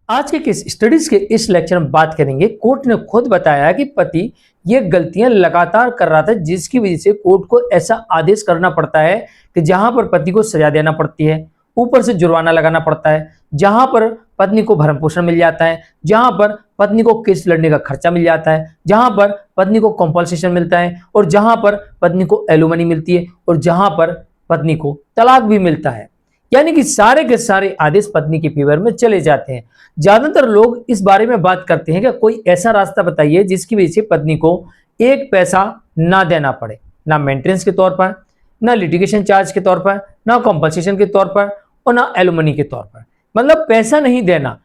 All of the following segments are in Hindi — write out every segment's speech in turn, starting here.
आज के किस स्टडीज के इस लेक्चर में बात करेंगे। कोर्ट ने खुद बताया कि पति ये गलतियां लगातार कर रहा था, जिसकी वजह से कोर्ट को ऐसा आदेश करना पड़ता है कि जहां पर पति को सजा देना पड़ती है, ऊपर से जुर्माना लगाना पड़ता है, जहां पर पत्नी को भरण पोषण मिल जाता है, जहां पर पत्नी को केस लड़ने का खर्चा मिल जाता है, जहां पर पत्नी को कॉम्पनसेशन मिलता है, और जहां पर पत्नी को एलुमनी मिलती है, और जहां पर पत्नी को तलाक भी मिलता है। यानी कि सारे के सारे आदेश पत्नी के फेवर में चले जाते हैं। ज्यादातर लोग इस बारे में बात करते हैं कि कोई ऐसा रास्ता बताइए जिसकी वजह से पत्नी को एक पैसा ना देना पड़े, ना मेंटेनेंस के तौर पर, ना लिटिगेशन चार्ज के तौर पर, ना कॉम्पनसेशन के तौर पर, और ना एलुमनी के तौर पर, मतलब पैसा नहीं देना।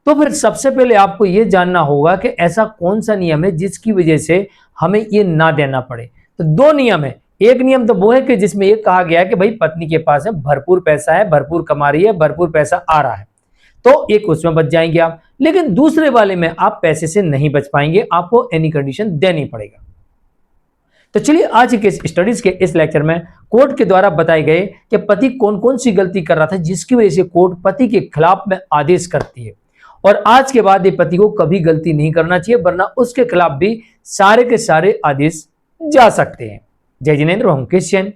तो फिर सबसे पहले आपको यह जानना होगा कि ऐसा कौन सा नियम है जिसकी वजह से हमें ये ना देना पड़े। तो दो नियम है। एक नियम तो वो है कि जिसमें यह कहा गया है कि भाई पत्नी के पास है, भरपूर पैसा है, भरपूर कमा रही है, भरपूर पैसा आ रहा है, तो एक उसमें बच जाएंगे आप। लेकिन दूसरे वाले में आप पैसे से नहीं बच पाएंगे, आपको एनी कंडीशन देनी पड़ेगा। तो चलिए आज के स्टडीज के इस लेक्चर में कोर्ट के द्वारा बताए गए कि पति कौन कौन सी गलती कर रहा था जिसकी वजह से कोर्ट पति के खिलाफ में आदेश करती है, और आज के बाद ये पति को कभी गलती नहीं करना चाहिए, वरना उसके खिलाफ भी सारे के सारे आदेश जा सकते हैं। जय जिनेंद्र, हम क्रिश्चियन।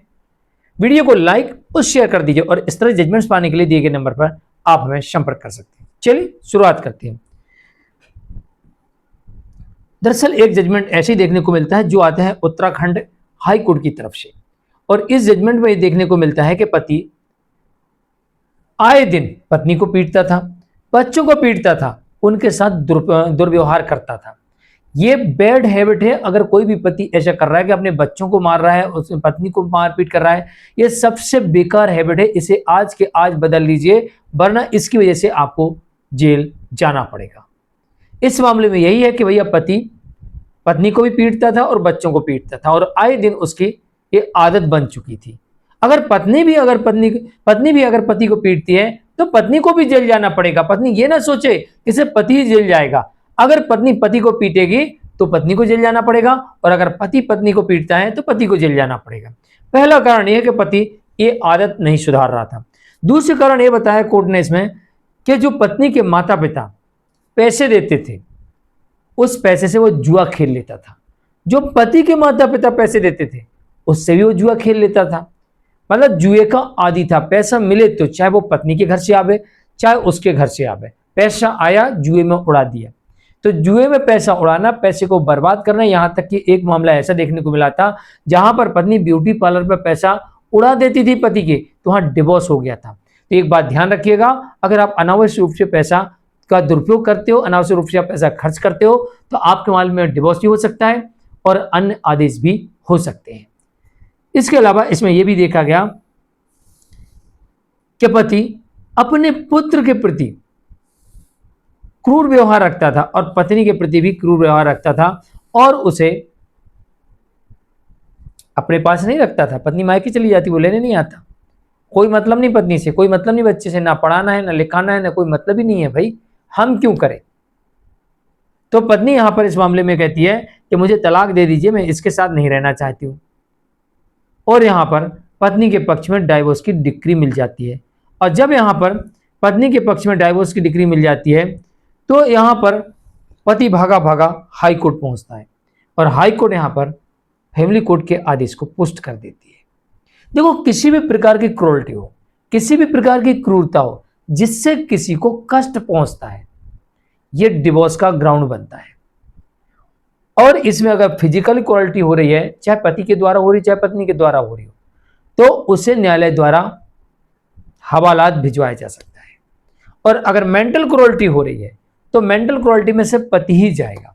वीडियो को लाइक और शेयर कर दीजिए, और इस तरह जजमेंट्स पाने के लिए दिए गए नंबर पर आप हमें संपर्क कर सकते हैं। चलिए शुरुआत करते हैं। दरअसल एक जजमेंट ऐसे ही देखने को मिलता है जो आता है उत्तराखंड हाई कोर्ट की तरफ से, और इस जजमेंट में ये देखने को मिलता है कि पति आए दिन पत्नी को पीटता था, बच्चों को पीटता था, उनके साथ दुर्व्यवहार करता था। ये बैड हैबिट है। अगर कोई भी पति ऐसा कर रहा है कि अपने बच्चों को मार रहा है, उस पत्नी को मारपीट कर रहा है, ये सबसे बेकार हैबिट है। इसे आज के आज बदल लीजिए, वरना इसकी वजह से आपको जेल जाना पड़ेगा। इस मामले में यही है कि भैया पति पत्नी को भी पीटता था और बच्चों को पीटता था, और आए दिन उसकी ये आदत बन चुकी थी। अगर पत्नी भी अगर पति को पीटती है तो पत्नी को भी जेल जाना पड़ेगा। पत्नी ये ना सोचे कि सिर्फ पति ही जेल जाएगा। अगर पत्नी पति को पीटेगी तो पत्नी को जेल जाना पड़ेगा, और अगर पति पत्नी को पीटता है तो पति को जेल जाना पड़ेगा। पहला कारण यह है कि पति ये आदत नहीं सुधार रहा था। दूसरे कारण यह बताया कोर्ट ने इसमें कि जो पत्नी के माता पिता पैसे देते थे, उस पैसे से वो जुआ खेल लेता था। जो पति के माता पिता पैसे देते थे उससे भी वो जुआ खेल लेता था, मतलब जुए का आदी था। पैसा मिले तो चाहे वो पत्नी के घर से आवे चाहे उसके घर से आवे, पैसा आया जुए में उड़ा दिया। तो जुए में पैसा उड़ाना, पैसे को बर्बाद करना। यहां तक कि एक मामला ऐसा देखने को मिला था जहां पर पत्नी ब्यूटी पार्लर पर पैसा उड़ा देती थी पति के, तो वहां डिवोर्स हो गया था। तो एक बात ध्यान रखिएगा, अगर आप अनावश्यक रूप से पैसा का दुरुपयोग करते हो, अनावश्यक रूप से आप पैसा खर्च करते हो, तो आपके मामले में डिवोर्स भी हो सकता है और अन्य आदेश भी हो सकते हैं। इसके अलावा इसमें यह भी देखा गया कि पति अपने पुत्र के प्रति क्रूर व्यवहार रखता था और पत्नी के प्रति भी क्रूर व्यवहार रखता था, और उसे अपने पास नहीं रखता था। पत्नी मायके चली जाती, वो लेने नहीं आता। कोई मतलब नहीं पत्नी से, कोई मतलब नहीं बच्चे से, ना पढ़ाना है ना लिखाना है, ना कोई मतलब ही नहीं है। भाई हम क्यों करें। तो पत्नी यहां पर इस मामले में कहती है कि मुझे तलाक दे दीजिए, मैं इसके साथ नहीं रहना चाहती हूं, और यहां पर पत्नी के पक्ष में डाइवोर्स की डिक्री मिल जाती है। और जब यहां पर पत्नी के पक्ष में डाइवोर्स की डिक्री मिल जाती है तो यहां पर पति भागा भागा हाई कोर्ट पहुंचता है, और हाई कोर्ट यहां पर फैमिली कोर्ट के आदेश को पुष्ट कर देती है। देखो, किसी भी प्रकार की क्रूरल्टी हो, किसी भी प्रकार की क्रूरता हो जिससे किसी को कष्ट पहुंचता है, यह डिवोर्स का ग्राउंड बनता है। और इसमें अगर फिजिकल क्रूरल्टी हो रही है, चाहे पति के द्वारा हो रही चाहे पत्नी के द्वारा हो रही हो, तो उसे न्यायालय द्वारा हवालात भिजवाया जा सकता है। और अगर मेंटल क्रूरल्टी हो रही है तो मेंटल क्रूरल्टी में से पति ही जाएगा।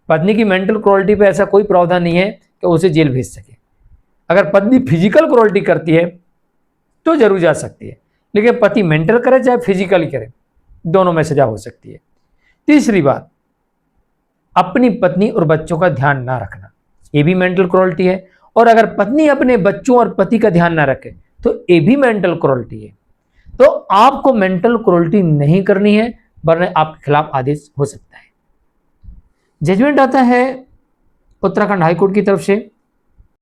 पत्नी की मेंटल क्रूरल्टी पे ऐसा कोई प्रावधान नहीं है कि उसे जेल भेज सके। अगर पत्नी फिजिकल क्रूरल्टी करती है तो जरूर जा सकती है, लेकिन पति मेंटल करे चाहे फिजिकली करे, दोनों में सजा हो सकती है। तीसरी बात, अपनी पत्नी और बच्चों का ध्यान ना रखना, ये भी मेंटल क्रूरल्टी है। और अगर पत्नी अपने बच्चों और पति का ध्यान ना रखे तो ये भी मेंटल क्रूरल्टी है। तो आपको मेंटल क्रूरल्टी नहीं करनी है, वरना आपके खिलाफ आदेश हो सकता है। जजमेंट आता है उत्तराखंड हाईकोर्ट की तरफ से,